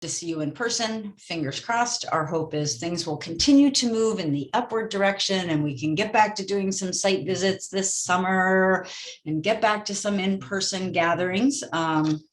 to see you in person. Fingers crossed. Our hope is things will continue to move in the upward direction and we can get back to doing some site visits this summer and get back to some in-person gatherings.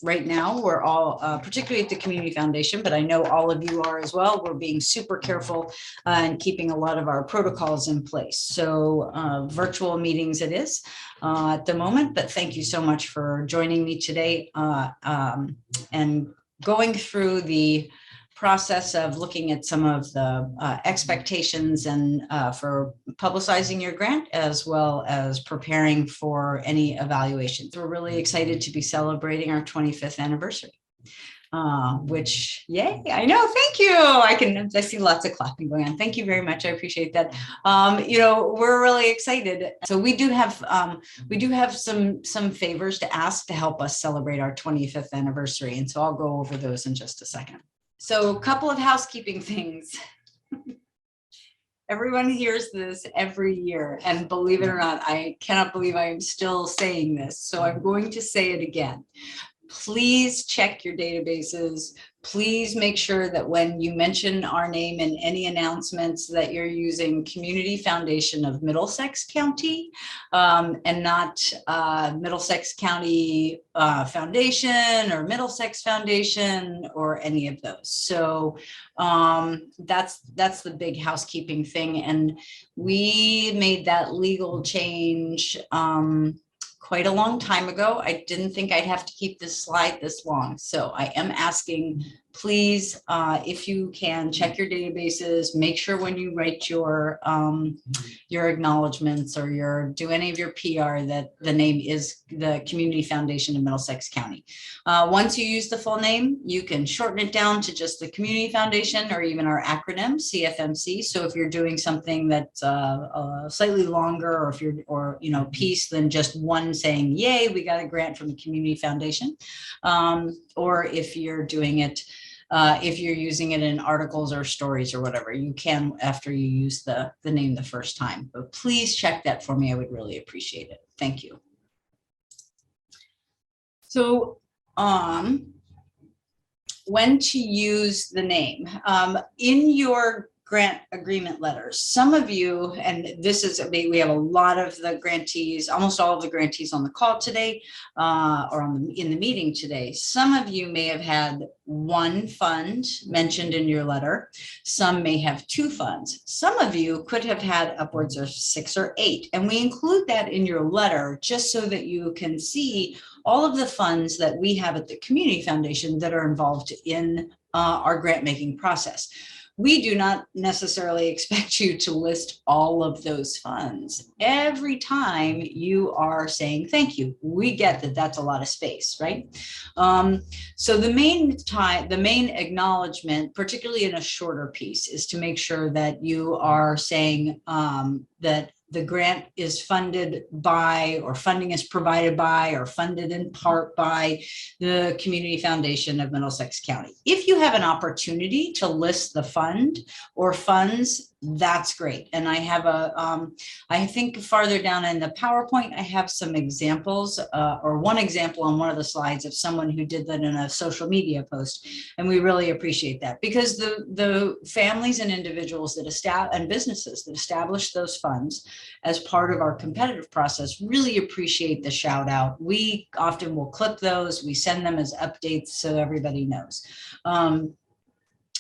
Right now, we're all, particularly at the Community Foundation, but I know all of you are as well. We're being super careful and keeping a lot of our protocols in place. So virtual meetings it is at the moment, but thank you so much for joining me today and going through the process of looking at some of the expectations and for publicizing your grant, as well as preparing for any evaluations. We're really excited to be celebrating our 25th anniversary. Which, yay, I know, thank you. I see lots of clapping going on. Thank you very much. I appreciate that. You know, we're really excited. So we do have some favors to ask to help us celebrate our 25th anniversary. And so I'll go over those in just a second. So a couple of housekeeping things. Everyone hears this every year, and believe it or not, I cannot believe I am still saying this. So I'm going to say it again. Please check your databases. Please make sure that when you mention our name in any announcements that you're using Community Foundation of Middlesex County and not Middlesex County Foundation or Middlesex Foundation or any of those. So that's the big housekeeping thing. And we made that legal change quite a long time ago. I didn't think I'd have to keep this slide this long. So I am asking, please, if you can, check your databases, make sure when you write your acknowledgements or do any of your PR that the name is the Community Foundation of Middlesex County. Once you use the full name, you can shorten it down to just the Community Foundation or even our acronym CFMC. So if you're doing something that's slightly longer, or if you're, piece than just one saying, yay, we got a grant from the Community Foundation. Or if you're doing it, if you're using it in articles or stories or whatever, you can after you use the name the first time. But please check that for me. I would really appreciate it. Thank you. So when to use the name in your grant agreement letters. Some of you, and this is, we have a lot of the grantees, almost all of the grantees on the call today, or in the meeting today. Some of you may have had one fund mentioned in your letter. Some may have two funds. Some of you could have had upwards of 6 or 8. And we include that in your letter just so that you can see all of the funds that we have at the Community Foundation that are involved in our grant making process. We do not necessarily expect you to list all of those funds every time you are saying thank you. We get that that's a lot of space, right? So the main acknowledgement, particularly in a shorter piece, is to make sure that you are saying that the grant is funded by, or funding is provided by, or funded in part by the Community Foundation of Middlesex County. If you have an opportunity to list the fund or funds, that's great. And I have I think farther down in the PowerPoint, I have some examples or one example on one of the slides of someone who did that in a social media post. And we really appreciate that, because the families and individuals that and businesses that establish those funds as part of our competitive process really appreciate the shout out. We often will clip those, we send them as updates so everybody knows.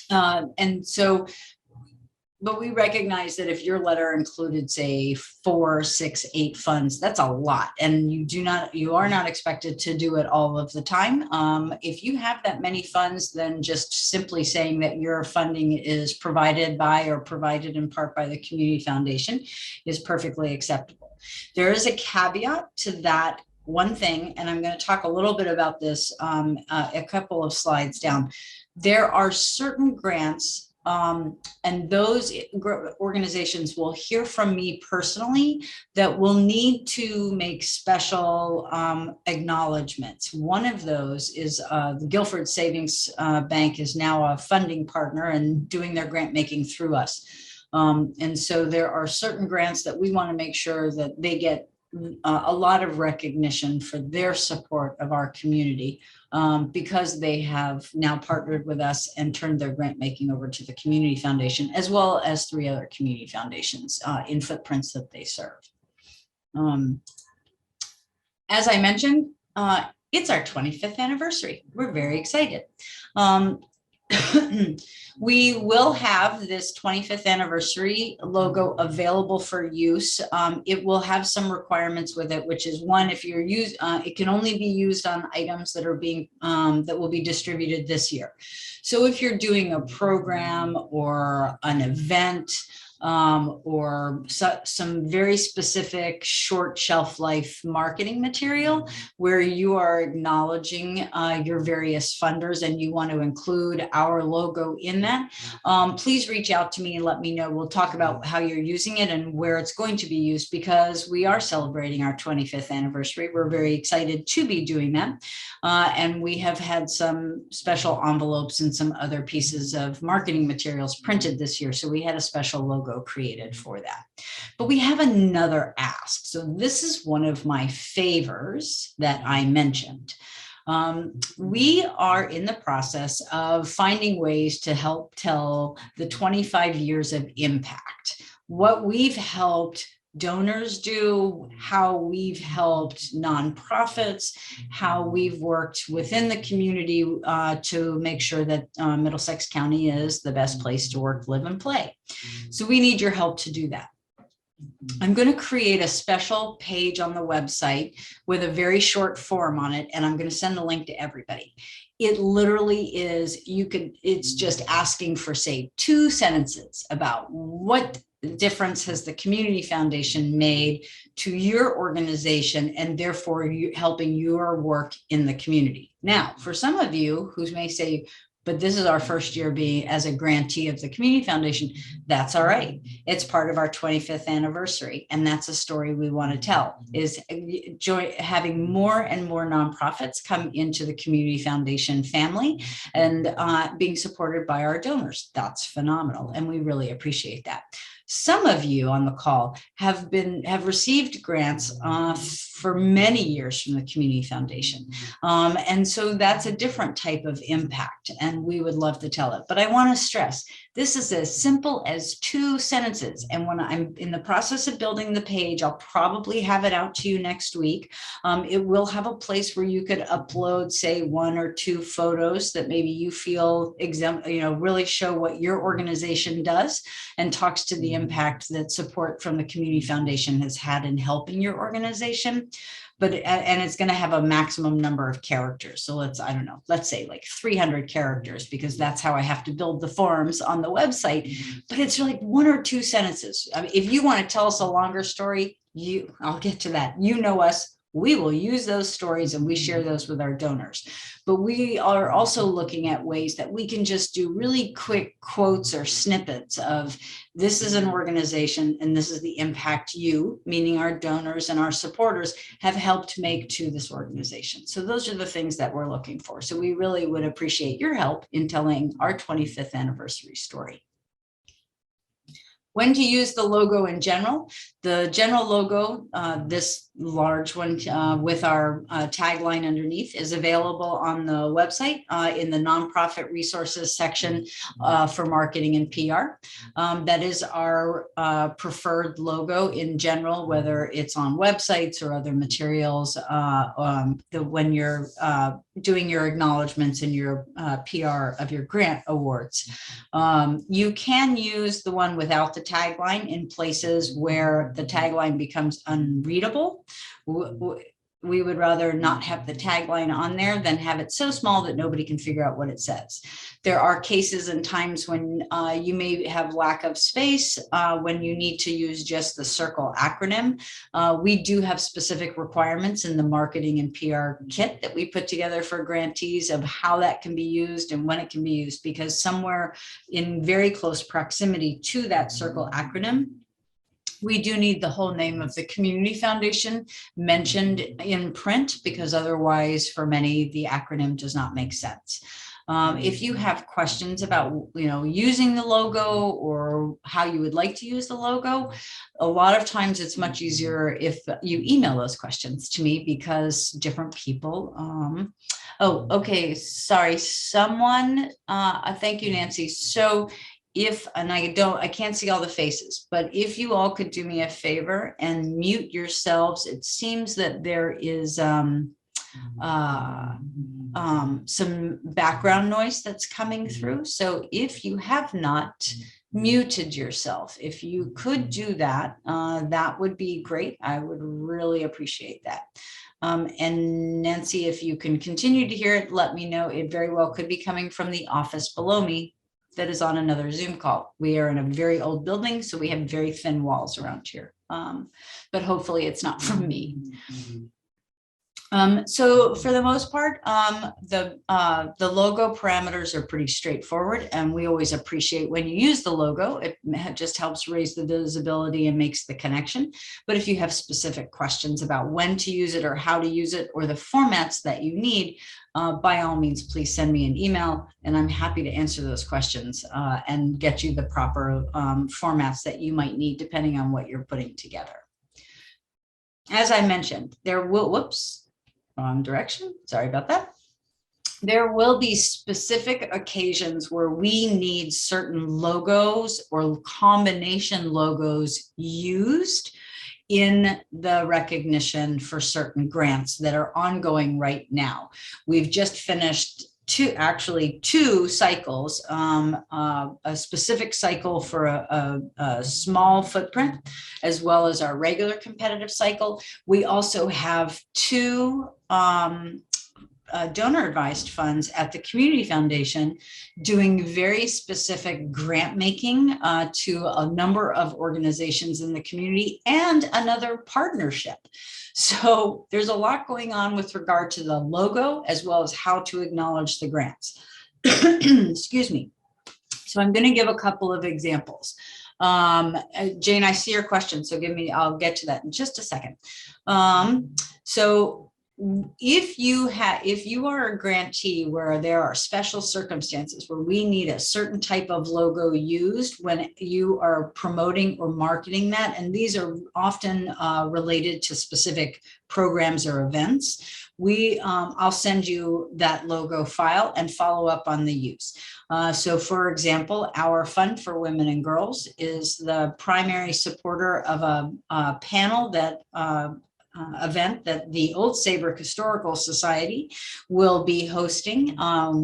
And so, but we recognize that if your letter included, say, 4, 6, 8 funds, that's a lot. And you are not expected to do it all of the time. If you have that many funds, then just simply saying that your funding is provided by or provided in part by the Community Foundation is perfectly acceptable. There is a caveat to that one thing, and I'm going to talk a little bit about this a couple of slides down. There are certain grants, and those organizations will hear from me personally that will need to make special acknowledgements. One of those is the Guilford Savings Bank is now a funding partner and doing their grant making through us. And so there are certain grants that we want to make sure that they get a lot of recognition for their support of our community, because they have now partnered with us and turned their grant making over to the Community Foundation, as well as 3 other community foundations in footprints that they serve. As I mentioned, it's our 25th anniversary. We're very excited. We will have this 25th anniversary logo available for use. It will have some requirements with it, which is one, if you're it can only be used on items that are being that will be distributed this year. So if you're doing a program or an event, or some very specific short shelf life marketing material where you are acknowledging your various funders and you want to include our logo in that, please reach out to me and let me know. We'll talk about how you're using it and where it's going to be used, because we are celebrating our 25th anniversary. We're very excited to be doing that. And we have had some special envelopes and some other pieces of marketing materials printed this year. So we had a special logo created for that. But we have another ask. So this is one of my favors that I mentioned. We are in the process of finding ways to help tell the 25 years of impact, what we've helped donors do, how we've helped nonprofits, how we've worked within the community to make sure that Middlesex County is the best place to work, live, and play. So we need your help to do that. I'm going to create a special page on the website with a very short form on it, and I'm going to send the link to everybody. It literally is, it's just asking for, say, 2 sentences about what difference has the Community Foundation made to your organization, and therefore you helping your work in the community. Now, for some of you who may say, but this is our first year being as a grantee of the Community Foundation, that's all right. It's part of our 25th anniversary. And that's a story we want to tell, is having more and more nonprofits come into the Community Foundation family and being supported by our donors. That's phenomenal. And we really appreciate that. Some of you on the call have received grants for many years from the Community Foundation. And so that's a different type of impact, and we would love to tell it. But I want to stress, this is as simple as 2 sentences. And when I'm in the process of building the page, I'll probably have it out to you next week. It will have a place where you could upload, say, 1 or 2 photos that maybe you feel really show what your organization does and talks to the impact that support from the Community Foundation has had in helping your organization. And it's going to have a maximum number of characters. So let's say like 300 characters, because that's how I have to build the forms on the website. But it's like 1 or 2 sentences. I mean, if you want to tell us a longer story, I'll get to that. You know us. We will use those stories and we share those with our donors. But we are also looking at ways that we can just do really quick quotes or snippets of, this is an organization and this is the impact you, meaning our donors and our supporters, have helped make to this organization. So those are the things that we're looking for. So we really would appreciate your help in telling our 25th anniversary story. When to use the logo in general. The general logo, this large one with our tagline underneath, is available on the website in the nonprofit resources section for marketing and PR. That is our preferred logo in general, whether it's on websites or other materials when you're doing your acknowledgements and your PR of your grant awards. You can use the one without the tagline in places where the tagline becomes unreadable. We would rather not have the tagline on there than have it so small that nobody can figure out what it says. There are cases and times when you may have lack of space, when you need to use just the circle acronym. We do have specific requirements in the marketing and PR kit that we put together for grantees of how that can be used and when it can be used, because somewhere in very close proximity to that circle acronym, we do need the whole name of the Community Foundation mentioned in print, because otherwise for many, the acronym does not make sense. If you have questions about, using the logo or how you would like to use the logo, a lot of times it's much easier if you email those questions to me, because different people, oh, okay, sorry, someone, thank you, Nancy. So and I can't see all the faces, but if you all could do me a favor and mute yourselves, it seems that there is some background noise that's coming through. So if you have not muted yourself, if you could do that, that would be great. I would really appreciate that. And Nancy, if you can continue to hear it, let me know. It very well could be coming from the office below me that is on another Zoom call. We are in a very old building, so we have very thin walls around here. But hopefully it's not from me. So for the most part, the logo parameters are pretty straightforward, and we always appreciate when you use the logo. It just helps raise the visibility and makes the connection. But if you have specific questions about when to use it or how to use it or the formats that you need, by all means, please send me an email, and I'm happy to answer those questions and get you the proper formats that you might need depending on what you're putting together. As I mentioned, there will, wrong direction. Sorry about that. There will be specific occasions where we need certain logos or combination logos used in the recognition for certain grants that are ongoing right now. We've just finished two cycles, a specific cycle for a small footprint, as well as our regular competitive cycle. We also have two donor advised funds at the Community Foundation doing very specific grant making to a number of organizations in the community and another partnership. So there's a lot going on with regard to the logo as well as how to acknowledge the grants. Excuse me. So I'm going to give a couple of examples. Jane, I see your question, so I'll get to that in just a second. So if you are a grantee where there are special circumstances where we need a certain type of logo used when you are promoting or marketing that, and these are often related to specific programs or events, I'll send you that logo file and follow up on the use. So for example, our Fund for Women and Girls is the primary supporter of a panel that event that the Old Saybrook Historical Society will be hosting.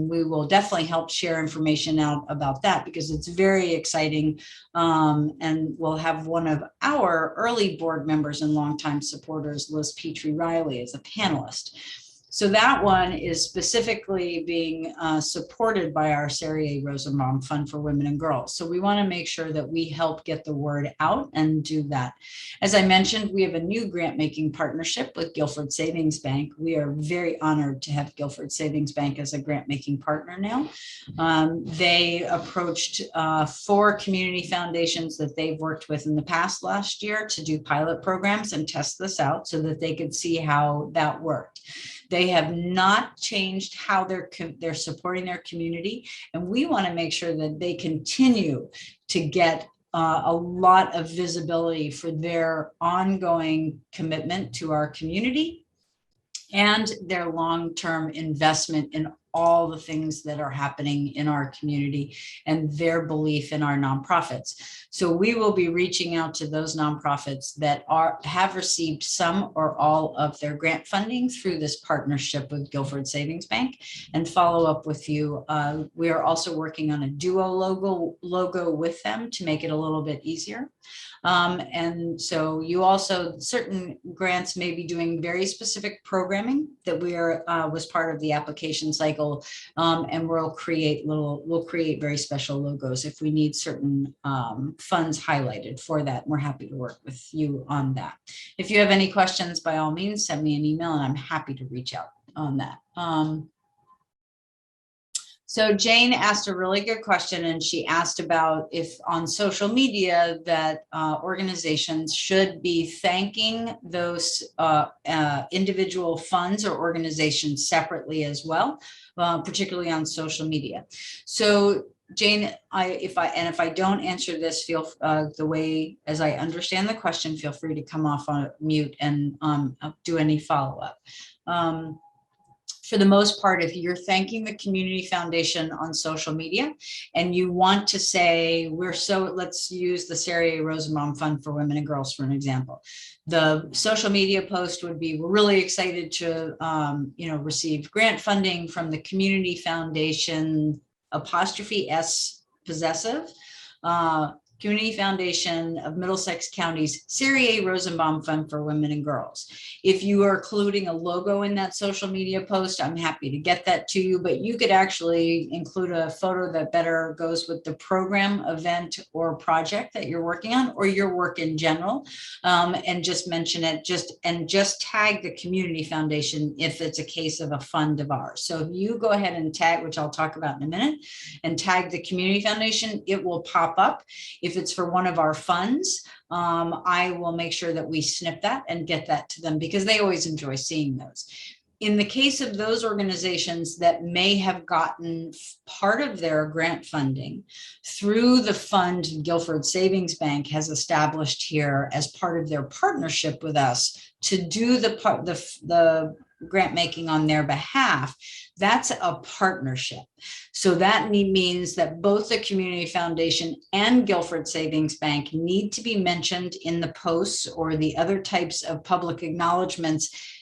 We will definitely help share information out about that because it's very exciting. And we'll have one of our early board members and longtime supporters, Liz Petrie Riley, as a panelist. So that one is specifically being supported by our Sarah A. Rosenbaum Fund for Women and Girls. So we want to make sure that we help get the word out and do that. As I mentioned, we have a new grant making partnership with Guilford Savings Bank. We are very honored to have Guilford Savings Bank as a grant making partner now. They approached 4 community foundations that they've worked with in the past last year to do pilot programs and test this out so that they could see how that worked. They have not changed how they're supporting their community, and we want to make sure that they continue to get a lot of visibility for their ongoing commitment to our community and their long-term investment in all the things that are happening in our community and their belief in our nonprofits. So we will be reaching out to those nonprofits that have received some or all of their grant funding through this partnership with Guilford Savings Bank and follow up with you. We are also working on a duo logo with them to make it a little bit easier. And so you also, certain grants may be doing very specific programming that was part of the application cycle, and we'll create very special logos if we need certain funds highlighted for that. We're happy to work with you on that. If you have any questions, by all means, send me an email and I'm happy to reach out on that. So Jane asked a really good question, and she asked about if on social media that organizations should be thanking those individual funds or organizations separately as well, particularly on social media. So Jane, if I don't answer this, feel the way as I understand the question, feel free to come off on mute and do any follow-up. For the most part, if you're thanking the community foundation on social media and you want to say, let's use the Sarah A. Rosenbaum Fund for Women and Girls for an example. The social media post would be, we're really excited to, receive grant funding from the community foundation, '(S) possessive, Community Foundation of Middlesex County's Sarah A. Rosenbaum Fund for Women and Girls. If you are including a logo in that social media post, I'm happy to get that to you, but you could actually include a photo that better goes with the program, event, or project that you're working on, or your work in general, and just mention it, just tag the Community Foundation if it's a case of a fund of ours. So if you go ahead and tag, which I'll talk about in a minute, and tag the Community Foundation, it will pop up. If it's for one of our funds, I will make sure that we snip that and get that to them because they always enjoy seeing those. In the case of those organizations that may have gotten part of their grant funding through the fund Guilford Savings Bank has established here as part of their partnership with us to do the grant making on their behalf, that's a partnership. So that means that both the Community Foundation and Guilford Savings Bank need to be mentioned in the posts or the other types of public acknowledgements.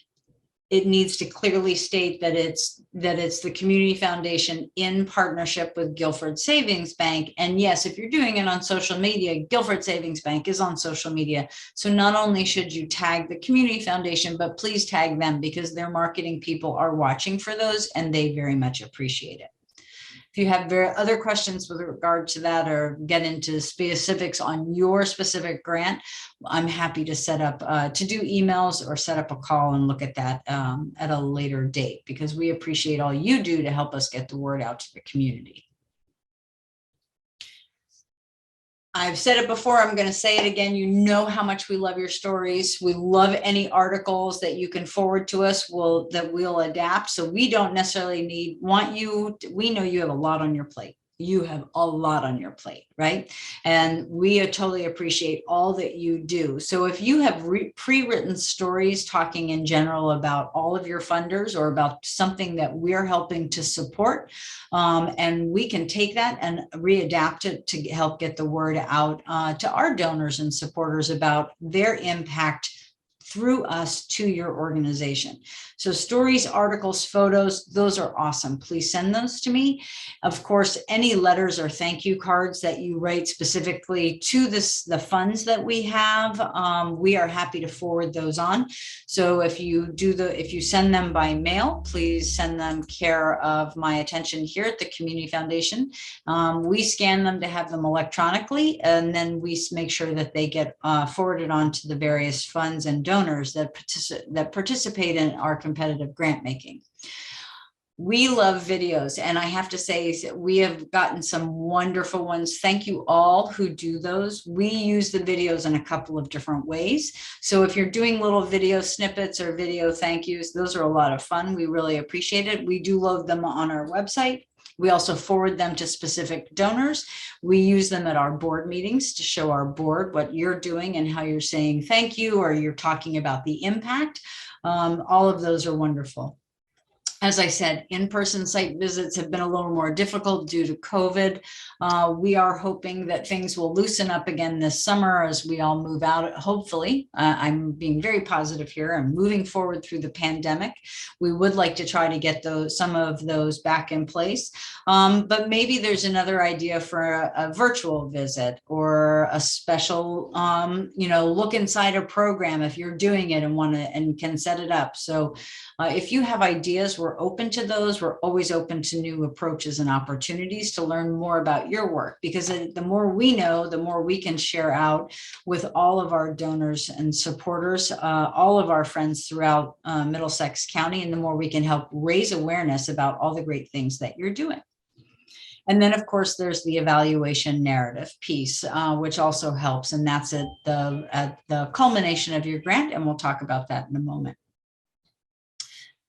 It needs to clearly state that it's the Community Foundation in partnership with Guilford Savings Bank. And yes, if you're doing it on social media, Guilford Savings Bank is on social media. So not only should you tag the Community Foundation, but please tag them because their marketing people are watching for those and they very much appreciate it. If you have other questions with regard to that or get into specifics on your specific grant, I'm happy to set up to do emails or set up a call and look at that at a later date because we appreciate all you do to help us get the word out to the community. I've said it before, I'm going to say it again. You know how much we love your stories. We love any articles that you can forward to us that we'll adapt. So we don't necessarily we know you have a lot on your plate. You have a lot on your plate, right? And we totally appreciate all that you do. So if you have pre-written stories talking in general about all of your funders or about something that we're helping to support, and we can take that and readapt it to help get the word out to our donors and supporters about their impact through us to your organization. So stories, articles, photos, those are awesome. Please send those to me. Of course, any letters or thank you cards that you write specifically to the funds that we have, we are happy to forward those on. So if you send them by mail, please send them care of my attention here at the Community Foundation. We scan them to have them electronically, and then we make sure that they get forwarded on to the various funds and donors that participate in our competitive grant making. We love videos, and I have to say we have gotten some wonderful ones. Thank you all who do those. We use the videos in a couple of different ways. So if you're doing little video snippets or video thank yous, those are a lot of fun. We really appreciate it. We do load them on our website. We also forward them to specific donors. We use them at our board meetings to show our board what you're doing and how you're saying thank you, or you're talking about the impact. All of those are wonderful. As I said, in-person site visits have been a little more difficult due to COVID. We are hoping that things will loosen up again this summer as we all move out, hopefully. I'm being very positive here. I'm moving forward through the pandemic. We would like to try to get some of those back in place. But maybe there's another idea for a virtual visit or a special, look inside a program if you're doing it and can set it up. So if you have ideas, we're open to those. We're always open to new approaches and opportunities to learn more about your work, because the more we know, the more we can share out with all of our donors and supporters, all of our friends throughout Middlesex County, and the more we can help raise awareness about all the great things that you're doing. And then, of course, there's the evaluation narrative piece, which also helps. And that's at the culmination of your grant. And we'll talk about that in a moment.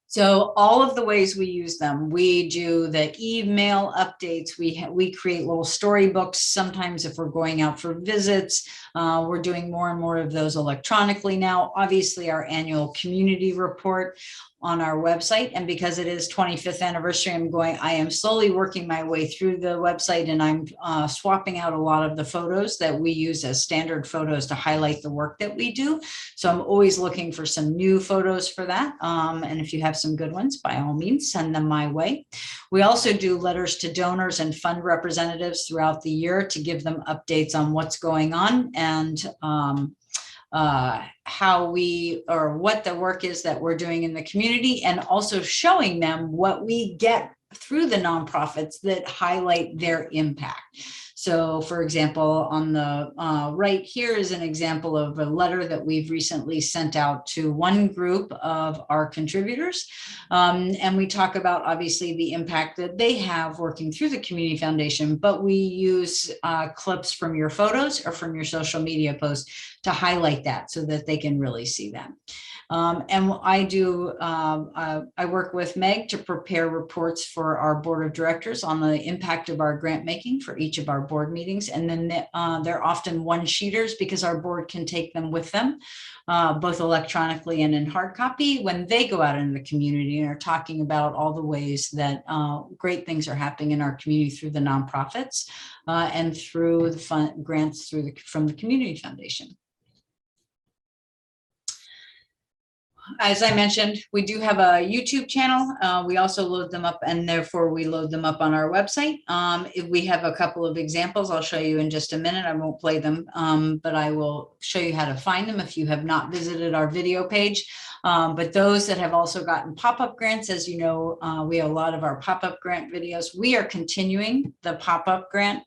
So all of the ways we use them, we do the email updates. We create little storybooks. Sometimes if we're going out for visits, we're doing more and more of those electronically now. Obviously, our annual community report on our website. And because it is 25th anniversary, I am slowly working my way through the website, and I'm swapping out a lot of the photos that we use as standard photos to highlight the work that we do. So I'm always looking for some new photos for that. And if you have some good ones, by all means, send them my way. We also do letters to donors and fund representatives throughout the year to give them updates on what's going on and what the work is that we're doing in the community, and also showing them what we get through the nonprofits that highlight their impact. So for example, on the right here is an example of a letter that we've recently sent out to one group of our contributors. And we talk about obviously the impact that they have working through the Community Foundation, but we use clips from your photos or from your social media posts to highlight that so that they can really see that. And I work with Meg to prepare reports for our board of directors on the impact of our grant making for each of our board meetings. And then they're often one-sheeters because our board can take them with them, both electronically and in hard copy when they go out in the community and are talking about all the ways that great things are happening in our community through the nonprofits and through the grants from the Community Foundation. As I mentioned, we do have a YouTube channel. We also load them up, and therefore we load them up on our website. If we have a couple of examples, I'll show you in just a minute. I won't play them, but I will show you how to find them if you have not visited our video page. But those that have also gotten pop-up grants, as you know, we have a lot of our pop-up grant videos. We are continuing the pop-up grant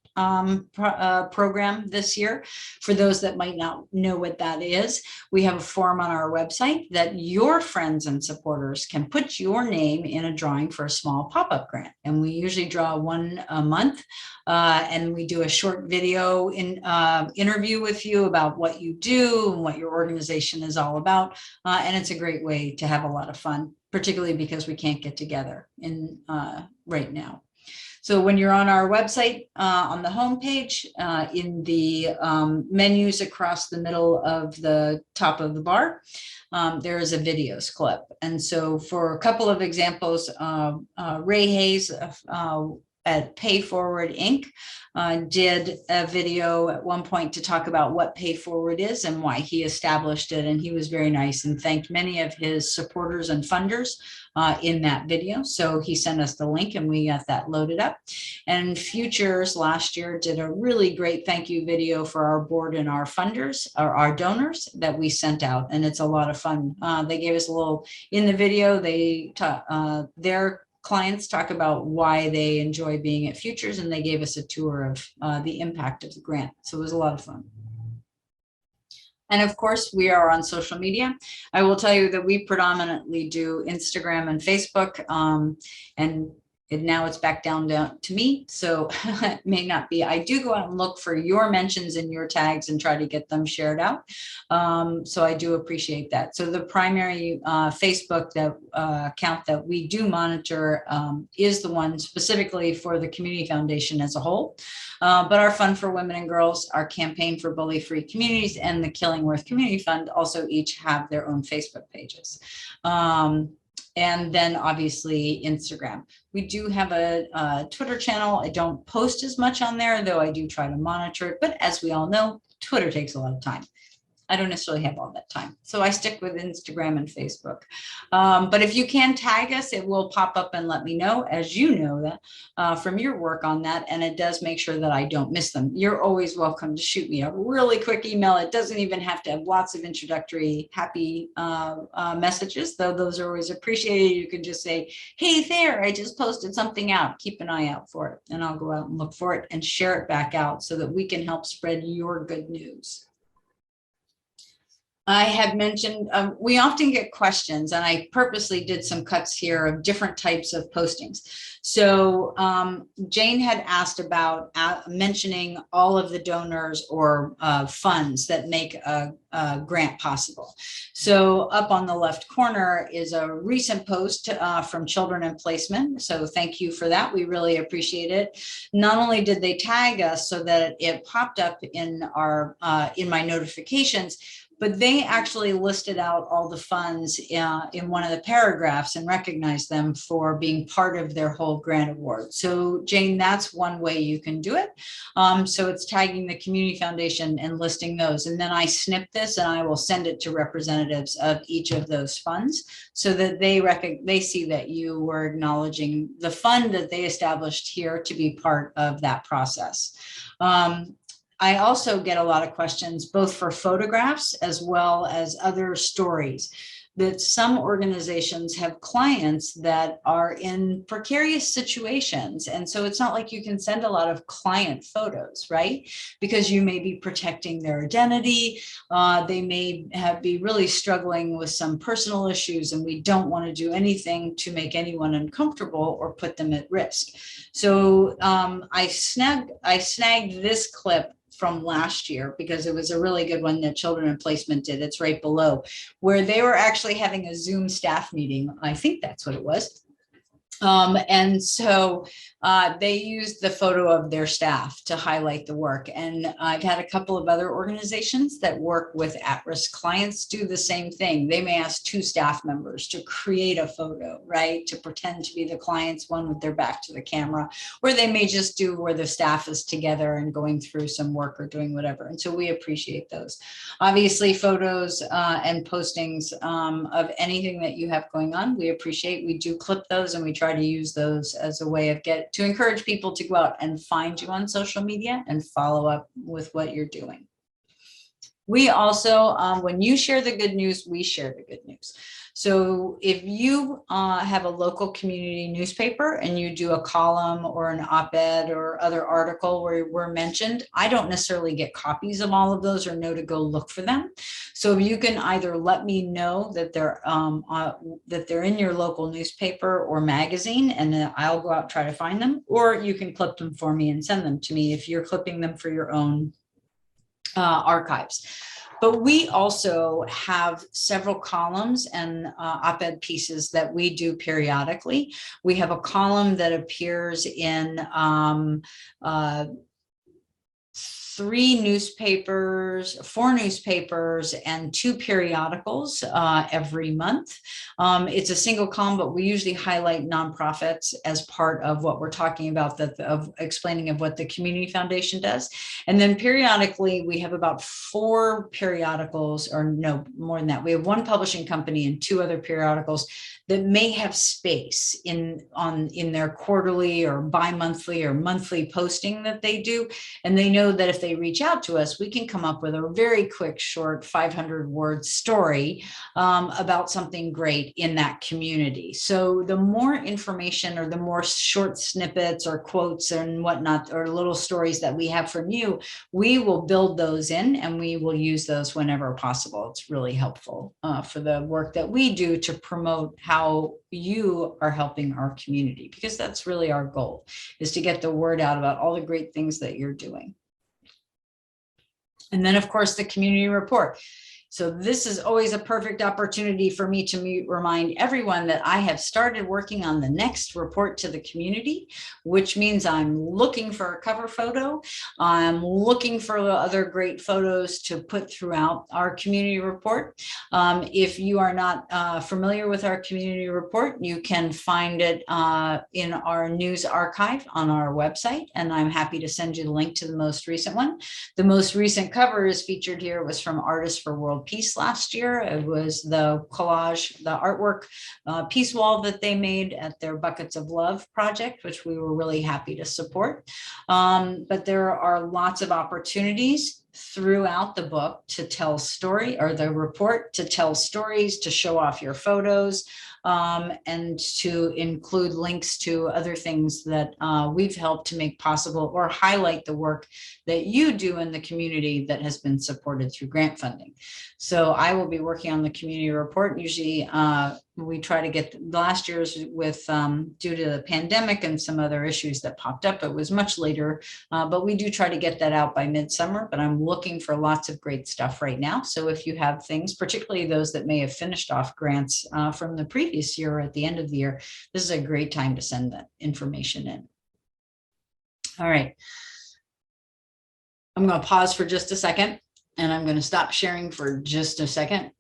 program this year. For those that might not know what that is, we have a form on our website that your friends and supporters can put your name in a drawing for a small pop-up grant. And we usually draw one a month, and we do a short video interview with you about what you do and what your organization is all about. And it's a great way to have a lot of fun, particularly because we can't get together right now. So when you're on our website, on the homepage, in the menus across the middle of the top of the bar, there is a videos clip. And so for a couple of examples, Ray Hayes at Pay Forward Inc. Did a video at one point to talk about what Pay Forward is and why he established it. And he was very nice and thanked many of his supporters and funders in that video. So he sent us the link and we got that loaded up. And Futures last year did a really great thank you video for our board and our funders, or our donors, that we sent out. And it's a lot of fun. They gave us a little, in the video, their clients talk about why they enjoy being at Futures, and they gave us a tour of the impact of the grant. So it was a lot of fun. And of course, we are on social media. I will tell you that we predominantly do Instagram and Facebook, and now it's back down to me. So it may not be. I do go out and look for your mentions and your tags and try to get them shared out. So I do appreciate that. So the primary Facebook account that we do monitor is the one specifically for the Community Foundation as a whole. But our Fund for Women and Girls, our Campaign for Bully-Free Communities, and the Killingworth Community Fund also each have their own Facebook pages. And then obviously Instagram. We do have a Twitter channel. I don't post as much on there, though I do try to monitor it. But as we all know, Twitter takes a lot of time. I don't necessarily have all that time. So I stick with Instagram and Facebook. But if you can tag us, it will pop up and let me know, as you know that from your work on that. And it does make sure that I don't miss them. You're always welcome to shoot me a really quick email. It doesn't even have to have lots of introductory happy messages, though those are always appreciated. You can just say, hey there, I just posted something out. Keep an eye out for it. And I'll go out and look for it and share it back out so that we can help spread your good news. I had mentioned, we often get questions, and I purposely did some cuts here of different types of postings. So Jane had asked about mentioning all of the donors or funds that make a grant possible. So up on the left corner is a recent post from Children in Placement. So thank you for that. We really appreciate it. Not only did they tag us so that it popped up in our in my notifications, but they actually listed out all the funds in one of the paragraphs and recognized them for being part of their whole grant award. So Jane, that's one way you can do it. So it's tagging the community foundation and listing those. And then I snip this and I will send it to representatives of each of those funds so that they see that you were acknowledging the fund that they established here to be part of that process. I also get a lot of questions, both for photographs as well as other stories, that some organizations have clients that are in precarious situations. And so it's not like you can send a lot of client photos, right? Because you may be protecting their identity. They may be really struggling with some personal issues, and we don't want to do anything to make anyone uncomfortable or put them at risk. So I snagged this clip from last year because it was a really good one that Children in Placement did. It's right below, where they were actually having a Zoom staff meeting. I think that's what it was. And so they used the photo of their staff to highlight the work. And I've had a couple of other organizations that work with at-risk clients do the same thing. They may ask 2 staff members to create a photo, right? To pretend to be the clients, one with their back to the camera, or they may just do where the staff is together and going through some work or doing whatever. And so we appreciate those. Obviously, photos and postings of anything that you have going on, we appreciate. We do clip those and we try to use those as a way of to encourage people to go out and find you on social media and follow up with what you're doing. We also, when you share the good news, we share the good news. So if you have a local community newspaper and you do a column or an op-ed or other article where we're mentioned, I don't necessarily get copies of all of those or know to go look for them. So you can either let me know that they're in your local newspaper or magazine, and then I'll go out and try to find them, or you can clip them for me and send them to me if you're clipping them for your own archives. But we also have several columns and op-ed pieces that we do periodically. We have a column that appears in 4 newspapers and 2 periodicals every month. It's a single column, but we usually highlight nonprofits as part of what we're talking about, of explaining of what the Community Foundation does. And then periodically, we have about 4 periodicals, or no, more than that. We have 1 publishing company and 2 other periodicals that may have space in their quarterly or bi-monthly or monthly posting that they do. And they know that if they reach out to us, we can come up with a very quick, short 500-word story about something great in that community. So the more information or the more short snippets or quotes and whatnot, or little stories that we have from you, we will build those in and we will use those whenever possible. It's really helpful for the work that we do to promote how you are helping our community, because that's really our goal, is to get the word out about all the great things that you're doing. And then, of course, the community report. So this is always a perfect opportunity for me to remind everyone that I have started working on the next report to the community, which means I'm looking for a cover photo. I'm looking for other great photos to put throughout our community report. If you are not familiar with our community report, you can find it in our news archive on our website, and I'm happy to send you the link to the most recent one. The most recent cover is featured here. It was from Artists for World Peace last year. It was the collage, the artwork peace wall that they made at their Buckets of Love project, which we were really happy to support. But there are lots of opportunities throughout the book to tell story, or the report to tell stories, to show off your photos, and to include links to other things that we've helped to make possible, or highlight the work that you do in the community that has been supported through grant funding. So I will be working on the community report. Usually we try to get last year's with due to the pandemic and some other issues that popped up. It was much later, but we do try to get that out by midsummer. But I'm looking for lots of great stuff right now. So if you have things, particularly those that may have finished off grants from the previous year or at the end of the year, this is a great time to send that information in. All right. I'm going to pause for just a second. And I'm going to stop sharing for just a second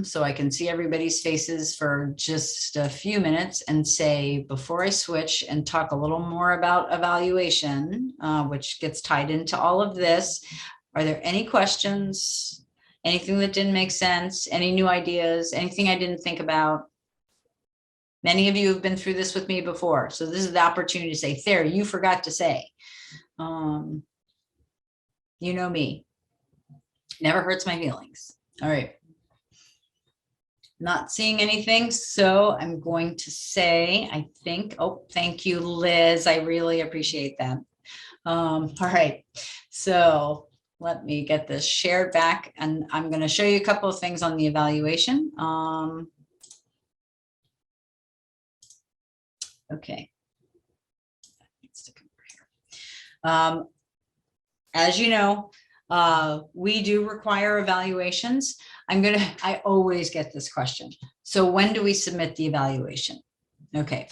so I can see everybody's faces for just a few minutes and say, before I switch and talk a little more about evaluation, which gets tied into all of this, are there any questions, anything that didn't make sense, any new ideas, anything I didn't think about? Many of you have been through this with me before. So this is the opportunity to say, Thayer, you forgot to say, you know me. Never hurts my feelings. All right. Not seeing anything. So I'm going to say, I think, oh, thank you, Liz. I really appreciate that. All right. So let me get this shared back, and I'm going to show you a couple of things on the evaluation. Okay. As you know, we do require evaluations. I always get this question. So when do we submit the evaluation? Okay.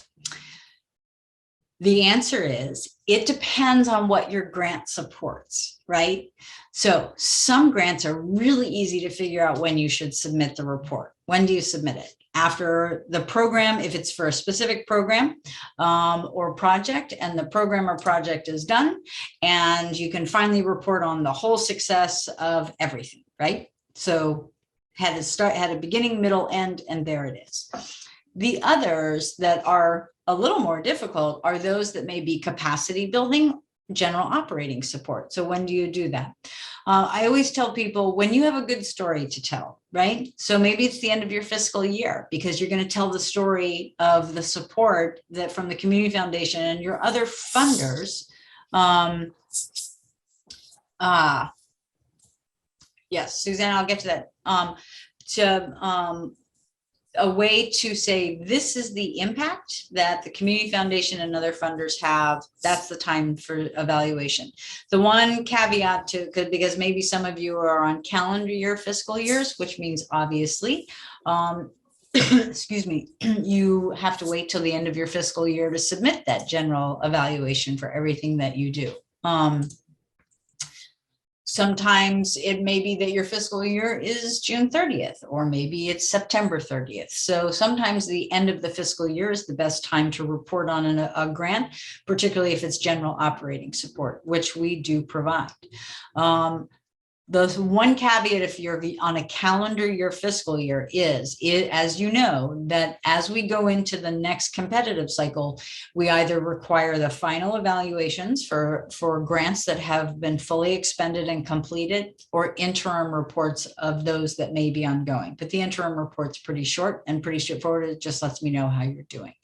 The answer is, it depends on what your grant supports, right? So some grants are really easy to figure out when you should submit the report. When do you submit it? After the program, if it's for a specific program or project, and the program or project is done, and you can finally report on the whole success of everything, right? So had a beginning, middle, end, and there it is. The others that are a little more difficult are those that may be capacity building, general operating support. So when do you do that? I always tell people, when you have a good story to tell, right? So maybe it's the end of your fiscal year, because you're going to tell the story of the support that from the Community Foundation and your other funders. Yes, Suzanne, I'll get to that. A way to say, this is the impact that the Community Foundation and other funders have. That's the time for evaluation. The one caveat to, because maybe some of you are on calendar year fiscal years, which means obviously, excuse me, you have to wait till the end of your fiscal year to submit that general evaluation for everything that you do. Sometimes it may be that your fiscal year is June 30th, or maybe it's September 30th. So sometimes the end of the fiscal year is the best time to report on a grant, particularly if it's general operating support, which we do provide. The one caveat, if you're on a calendar year fiscal year, is as you know, that as we go into the next competitive cycle, we either require the final evaluations for grants that have been fully expended and completed, or interim reports of those that may be ongoing. But the interim report's pretty short and pretty straightforward. It just lets me know how you're doing.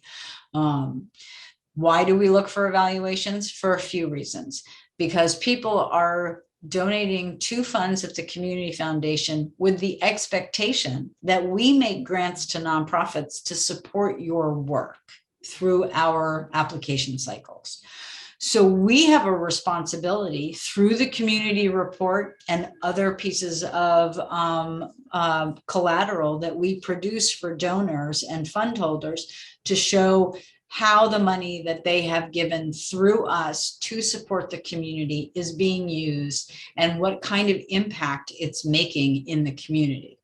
Why do we look for evaluations? For a few reasons. Because people are donating to funds at the Community Foundation with the expectation that we make grants to nonprofits to support your work through our application cycles. So we have a responsibility through the community report and other pieces of collateral that we produce for donors and fund holders to show how the money that they have given through us to support the community is being used and what kind of impact it's making in the community.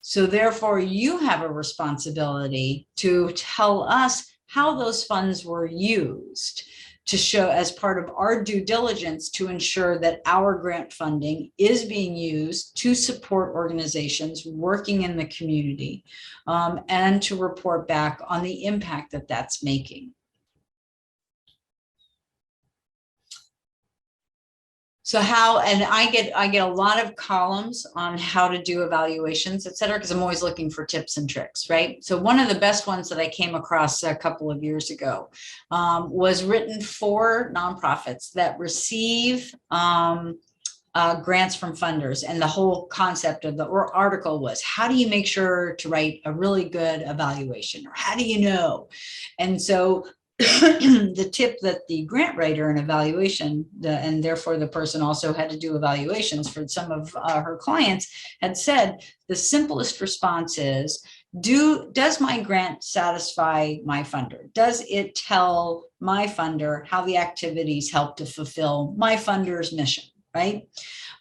So therefore, you have a responsibility to tell us how those funds were used, to show as part of our due diligence to ensure that our grant funding is being used to support organizations working in the community, and to report back on the impact that that's making. So how, and I get a lot of columns on how to do evaluations, et cetera, because I'm always looking for tips and tricks, right? So one of the best ones that I came across a couple of years ago was written for nonprofits that receive grants from funders. And the whole concept of the article was, how do you make sure to write a really good evaluation, or how do you know? And so the tip that the grant writer and evaluation, and therefore the person also had to do evaluations for some of her clients, had said the simplest response is, does my grant satisfy my funder? Does it tell my funder how the activities help to fulfill my funder's mission, right?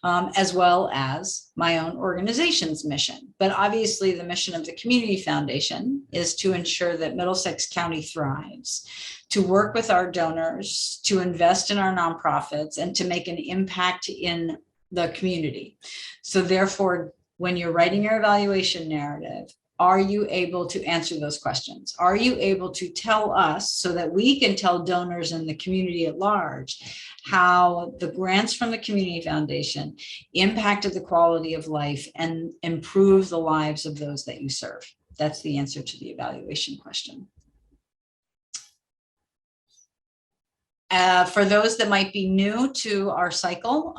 As well as my own organization's mission. But obviously the mission of the Community Foundation is to ensure that Middlesex County thrives, to work with our donors, to invest in our nonprofits, and to make an impact in the community. So therefore, when you're writing your evaluation narrative, are you able to answer those questions? Are you able to tell us, so that we can tell donors and the community at large, how the grants from the Community Foundation impacted the quality of life and improve the lives of those that you serve? That's the answer to the evaluation question. For those that might be new to our cycle,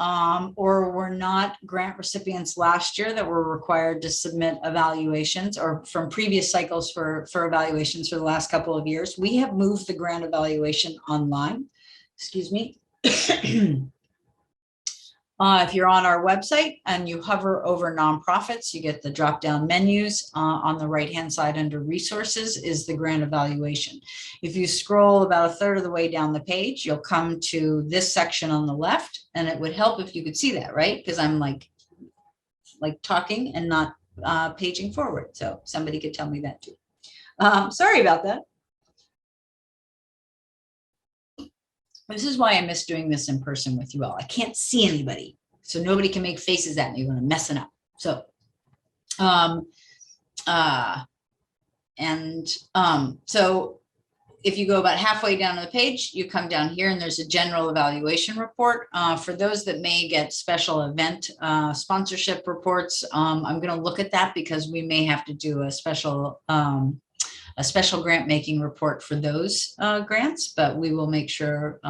or were not grant recipients last year that were required to submit evaluations, or from previous cycles for evaluations for the last couple of years, we have moved the grant evaluation online. Excuse me. If you're on our website and you hover over nonprofits, you get the drop-down menus. On the right-hand side under resources is the grant evaluation. If you scroll about a third of the way down the page, you'll come to this section on the left, and it would help if you could see that, right? Because I'm like talking and not paging forward. So somebody could tell me that too. Sorry about that. This is why I miss doing this in person with you all. I can't see anybody, so nobody can make faces at me when I'm messing up. So, so if you go about halfway down the page, you come down here and there's a general evaluation report. For those that may get special event sponsorship reports, I'm going to look at that because we may have to do a special grant making report for those grants, but we will make sure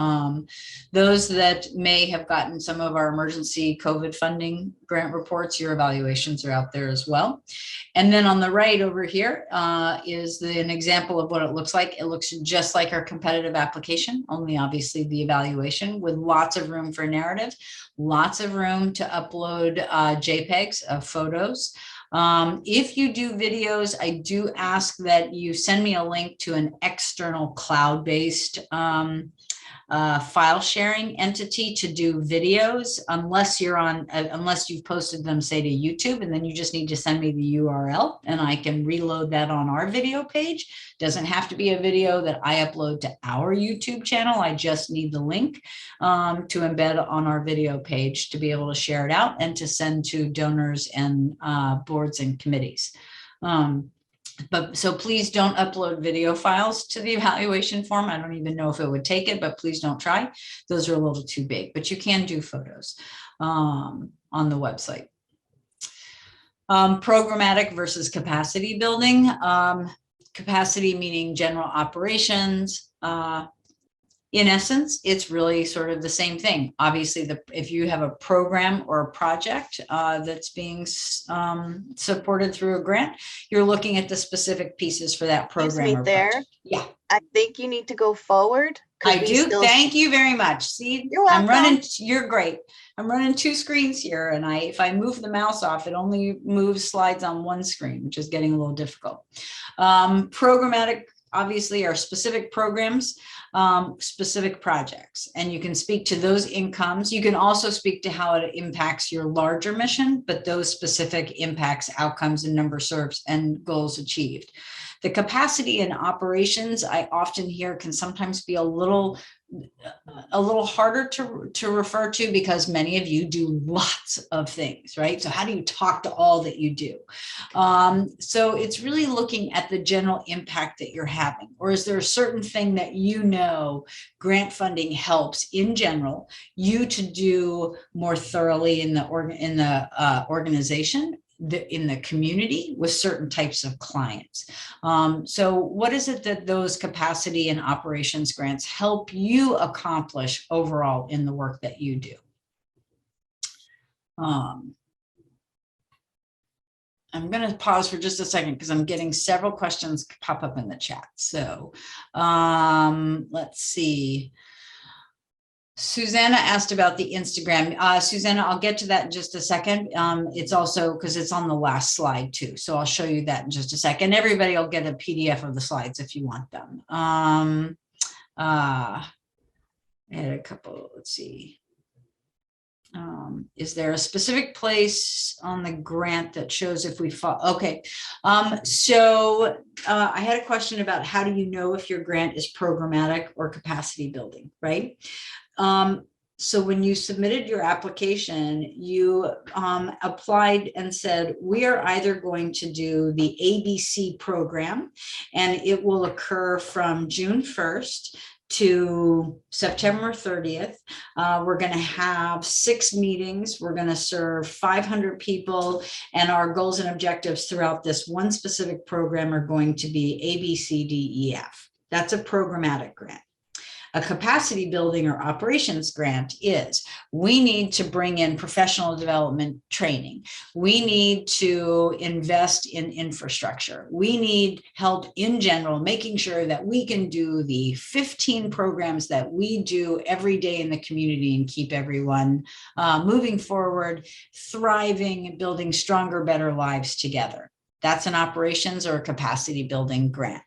those that may have gotten some of our emergency COVID funding grant reports, your evaluations are out there as well. And then on the right over here is an example of what it looks like. It looks just like our competitive application, only obviously the evaluation, with lots of room for narrative, lots of room to upload JPEGs of photos. If you do videos, I do ask that you send me a link to an external cloud-based file sharing entity to do videos, unless you've posted them, say, to YouTube, and then you just need to send me the URL and I can reload that on our video page. Doesn't have to be a video that I upload to our YouTube channel. I just need the link to embed on our video page to be able to share it out and to send to donors and boards and committees. So please don't upload video files to the evaluation form. I don't even know if it would take it, but please don't try. Those are a little too big, but you can do photos on the website. Programmatic versus capacity building. Capacity meaning general operations. In essence, it's really sort of the same thing. Obviously, if you have a program or a project that's being supported through a grant, you're looking at the specific pieces for that program or project. Yeah. I think you need to go forward. I do. Thank you very much. See, you're welcome. You're great. I'm running two screens here, and if I move the mouse off, it only moves slides on one screen, which is getting a little difficult. Programmatic, obviously, are specific programs, specific projects, and you can speak to those incomes. You can also speak to how it impacts your larger mission, but those specific impacts, outcomes, and number served and goals achieved. The capacity and operations, I often hear, can sometimes be a little harder to refer to, because many of you do lots of things, right? So how do you talk to all that you do? So it's really looking at the general impact that you're having, or is there a certain thing that grant funding helps in general you to do more thoroughly in the organization, in the community with certain types of clients. So what is it that those capacity and operations grants help you accomplish overall in the work that you do? I'm going to pause for just a second because I'm getting several questions pop up in the chat. So let's see. Susanna asked about the Instagram. Susanna, I'll get to that in just a second. It's also because it's on the last slide too. So I'll show you that in just a second. Everybody will get a PDF of the slides if you want them. I had a couple, let's see. Is there a specific place on the grant that shows if we fall? Okay. So I had a question about how do you know if your grant is programmatic or capacity building, right? So when you submitted your application, you applied and said, we are either going to do the ABC program, and it will occur from June 1st to September 30th. We're going to have 6 meetings. We're going to serve 500 people, and our goals and objectives throughout this one specific program are going to be A, B, C, D, E, F. That's a programmatic grant. A capacity building or operations grant is, we need to bring in professional development training. We need to invest in infrastructure. We need help in general, making sure that we can do the 15 programs that we do every day in the community and keep everyone moving forward, thriving, and building stronger, better lives together. That's an operations or a capacity building grant.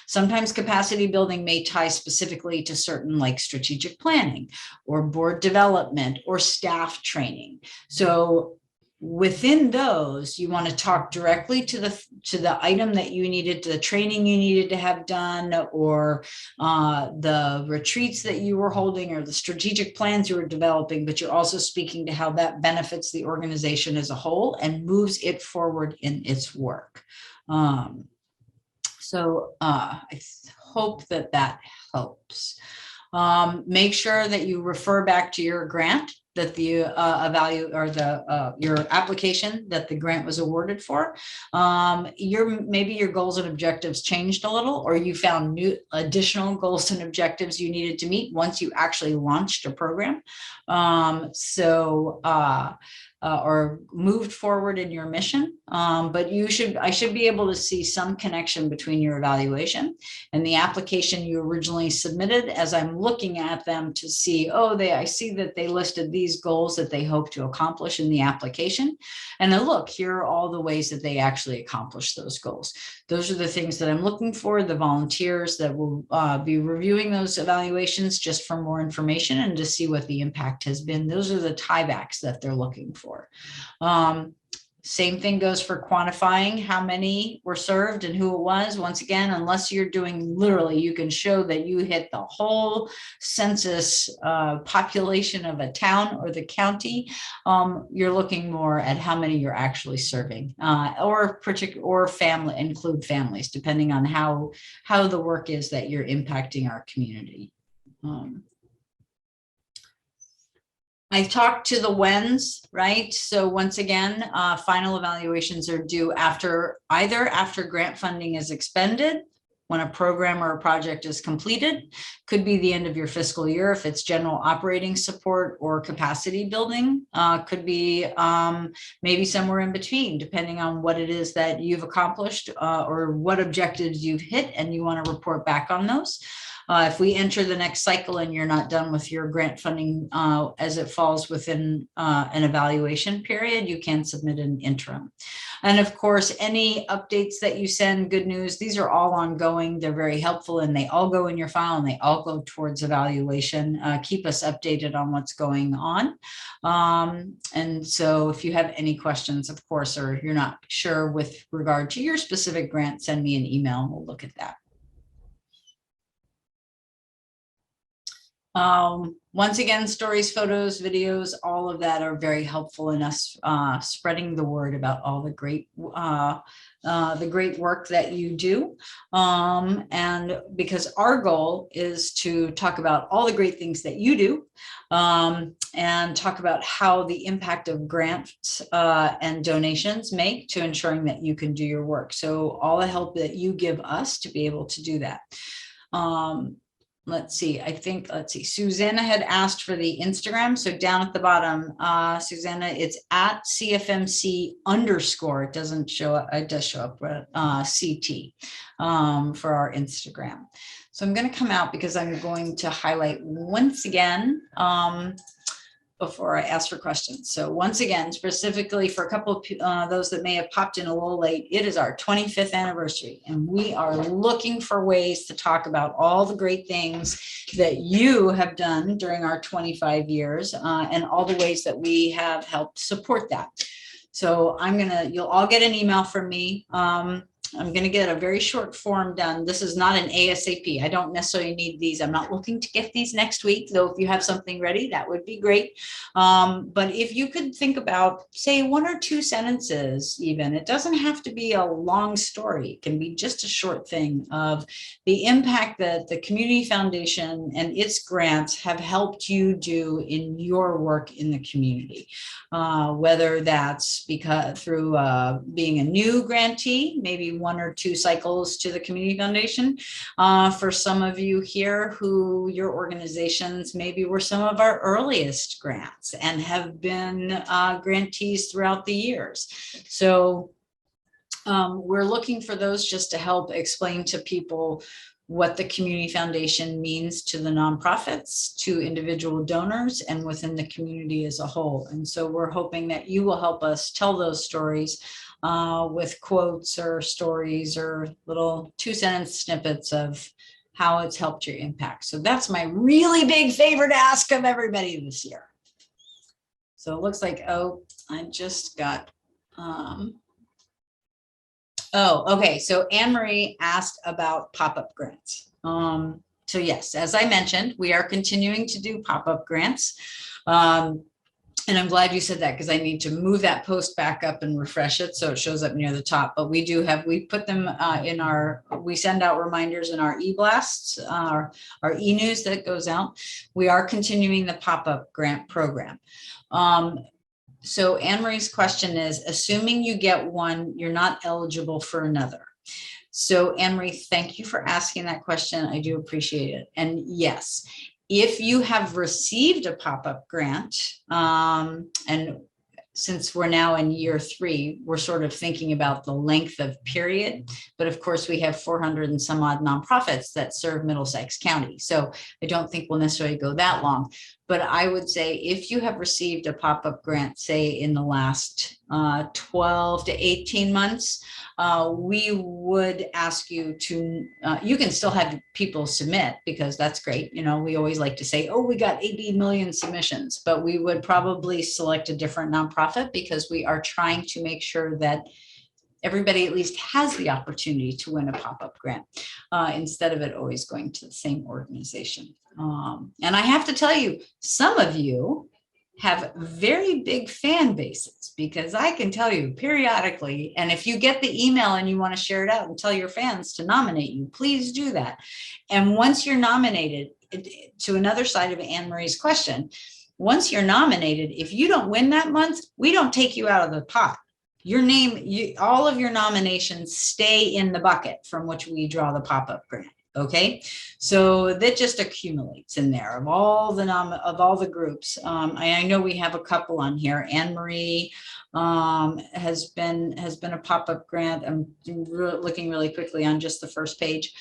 Sometimes capacity building may tie specifically to certain, like strategic planning or board development or staff training. So within those, you want to talk directly to the item that you needed, the training you needed to have done, or the retreats that you were holding, or the strategic plans you were developing, but you're also speaking to how that benefits the organization as a whole and moves it forward in its work. So I hope that helps. Make sure that you refer back to your grant, that the your application that the grant was awarded for. Maybe your goals and objectives changed a little, or you found new additional goals and objectives you needed to meet once you actually launched a program. Or moved forward in your mission. But I should be able to see some connection between your evaluation and the application you originally submitted, as I'm looking at them to see, I see that they listed these goals that they hope to accomplish in the application. And then look, here are all the ways that they actually accomplish those goals. Those are the things that I'm looking for, the volunteers that will be reviewing those evaluations just for more information and to see what the impact has been. Those are the tiebacks that they're looking for. Same thing goes for quantifying how many were served and who it was. Once again, unless you're doing literally, you can show that you hit the whole census population of a town or the county. You're looking more at how many you're actually serving, or family, include families, depending on how the work is that you're impacting our community. I talked to the whens, right? So once again, final evaluations are due either after grant funding is expended, when a program or a project is completed, could be the end of your fiscal year if it's general operating support or capacity building, could be maybe somewhere in between, depending on what it is that you've accomplished or what objectives you've hit and you want to report back on those. If we enter the next cycle and you're not done with your grant funding as it falls within an evaluation period, you can submit an interim. And of course, any updates that you send, good news, these are all ongoing. They're very helpful and they all go in your file and they all go towards evaluation. Keep us updated on what's going on. And so if you have any questions, of course, or you're not sure with regard to your specific grant, send me an email and we'll look at that. Once again, stories, photos, videos, all of that are very helpful in us spreading the word about all the great work that you do. And because our goal is to talk about all the great things that you do and talk about how the impact of grants and donations make to ensuring that you can do your work. So all the help that you give us to be able to do that. Let's see, Susanna had asked for the Instagram. So down at the bottom, Susanna, it's at CFMC _. It doesn't show up, it does show up, but CT for our Instagram. So I'm going to come out because I'm going to highlight once again before I ask for questions. So once again, specifically for a couple of those that may have popped in a little late, it is our 25th anniversary, and we are looking for ways to talk about all the great things that you have done during our 25 years and all the ways that we have helped support that. So you'll all get an email from me. I'm going to get a very short form done. This is not an ASAP. I don't necessarily need these. I'm not looking to get these next week, though if you have something ready, that would be great. But if you could think about, say, 1 or 2 sentences even, it doesn't have to be a long story. It can be just a short thing of the impact that the Community Foundation and its grants have helped you do in your work in the community. Whether that's through being a new grantee, maybe 1 or 2 cycles to the Community Foundation. For some of you here who your organizations maybe were some of our earliest grants and have been grantees throughout the years. So we're looking for those just to help explain to people what the Community Foundation means to the nonprofits, to individual donors, and within the community as a whole. And so we're hoping that you will help us tell those stories with quotes or stories or little 2-sentence snippets of how it's helped your impact. So that's my really big favorite ask of everybody this year. So it looks like, oh, I just got, oh, okay. So Anne-Marie asked about pop-up grants. So yes, as I mentioned, we are continuing to do pop-up grants. And I'm glad you said that because I need to move that post back up and refresh it so it shows up near the top. But we put them we send out reminders in our e-blasts, our e-news that goes out. We are continuing the pop-up grant program. So Anne-Marie's question is, assuming you get one, you're not eligible for another. So Anne-Marie, thank you for asking that question. I do appreciate it. And yes, if you have received a pop-up grant, and since we're now in year 3, we're sort of thinking about the length of period, but of course we have 400 and some odd nonprofits that serve Middlesex County. So I don't think we'll necessarily go that long, but I would say if you have received a pop-up grant, say in the last 12 to 18 months, we would ask you to, you can still have people submit because that's great. You know, we always like to say, oh, we got 80 million submissions, but we would probably select a different nonprofit because we are trying to make sure that everybody at least has the opportunity to win a pop-up grant instead of it always going to the same organization. And I have to tell you, some of you have very big fan bases because I can tell you periodically, and if you get the email and you want to share it out and tell your fans to nominate you, please do that. And once you're nominated, to another side of Anne-Marie's question, once you're nominated, if you don't win that month, we don't take you out of the pot. Your name, all of your nominations stay in the bucket from which we draw the pop-up grant. Okay, so that just accumulates in there of all the groups. I know we have a couple on here. Anne-Marie has been a pop-up grant. I'm looking really quickly on just the first page.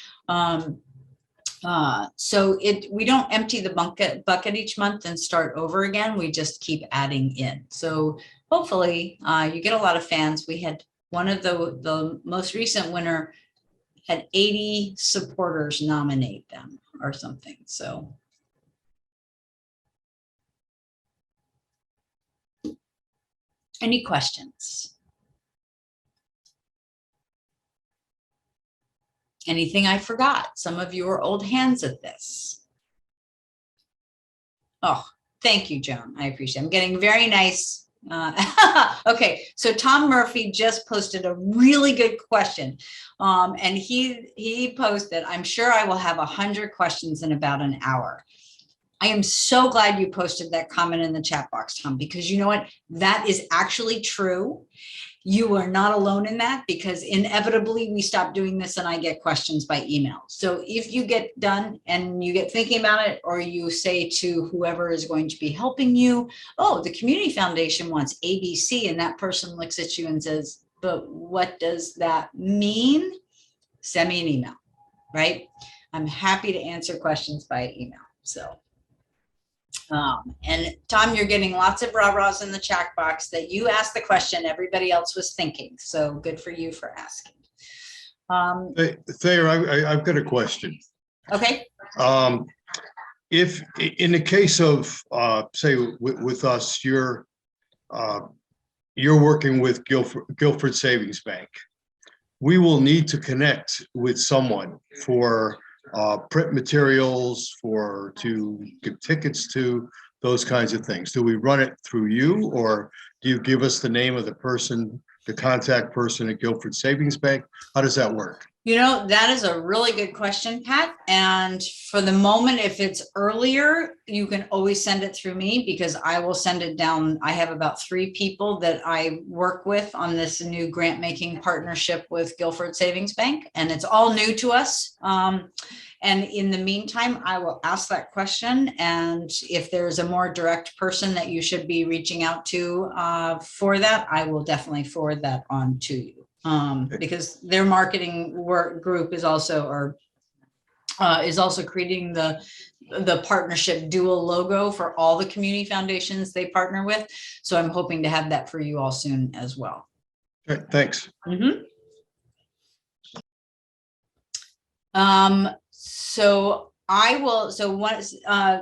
So we don't empty the bucket each month and start over again. We just keep adding in. So hopefully you get a lot of fans. We had one of the most recent winner had 80 supporters nominate them or something. So any questions? Anything I forgot? Some of you are old hands at this. Oh, thank you, Joan. I appreciate it. I'm getting very nice. Okay, so Tom Murphy just posted a really good question. And he posted, I'm sure I will have 100 questions in about an hour. I am so glad you posted that comment in the chat box, Tom, because you know what? That is actually true. You are not alone in that, because inevitably we stop doing this and I get questions by email. So if you get done and you get thinking about it, or you say to whoever is going to be helping you, oh, the community foundation wants ABC, and that person looks at you and says, but what does that mean? Send me an email, right? I'm happy to answer questions by email. So and Tom, you're getting lots of rah-rahs in the chat box that you asked the question everybody else was thinking. So good for you for asking. Hey, Thayer, I've got a question. Okay. If in the case of say with us, you're working with Guilford Savings Bank, we will need to connect with someone for print materials, to give tickets to, those kinds of things. Do we run it through you, or do you give us the name of the person, the contact person at Guilford Savings Bank? How does that work? You know, that is a really good question, Pat. And for the moment, if it's earlier, you can always send it through me, because I will send it down. I have about 3 people that I work with on this new grant making partnership with Guilford Savings Bank, and it's all new to us. And in the meantime, I will ask that question. And if there's a more direct person that you should be reaching out to for that, I will definitely forward that on to you. Because their marketing work group is also creating the partnership dual logo for all the community foundations they partner with. So I'm hoping to have that for you all soon as well. Okay, thanks. Mm-hmm.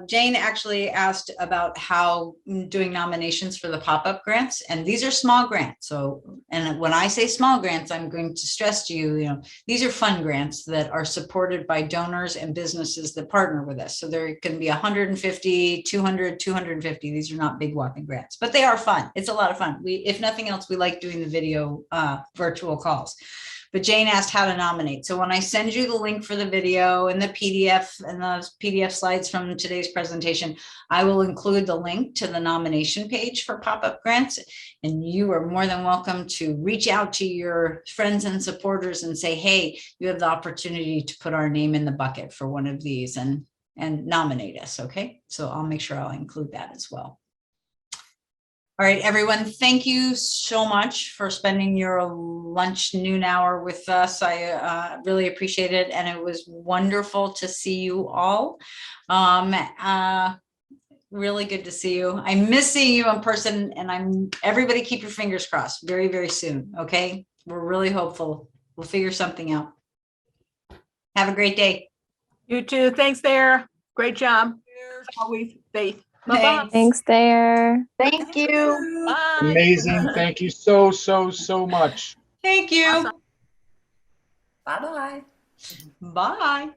Jane actually asked about how doing nominations for the pop-up grants, and these are small grants. So, and when I say small grants, I'm going to stress to you, these are fun grants that are supported by donors and businesses that partner with us. So there can be 150, 200, 250. These are not big walking grants, but they are fun. It's a lot of fun. If nothing else, we like doing the video virtual calls. But Jane asked how to nominate. So when I send you the link for the video and the PDF and the PDF slides from today's presentation, I will include the link to the nomination page for pop-up grants. And you are more than welcome to reach out to your friends and supporters and say, hey, you have the opportunity to put our name in the bucket for one of these and nominate us. Okay, so I'll make sure I'll include that as well. All right, everyone, thank you so much for spending your lunch noon hour with us. I really appreciate it. And it was wonderful to see you all. Really good to see you. I miss seeing you in person, and everybody keep your fingers crossed very, very soon. Okay, we're really hopeful. We'll figure something out. Have a great day. You too. Thanks there. Great job. Always, Faith. Bye-bye. Thanks there. Thank you. Bye. Amazing. Thank you so much. Thank you. Awesome. Bye-bye. Bye.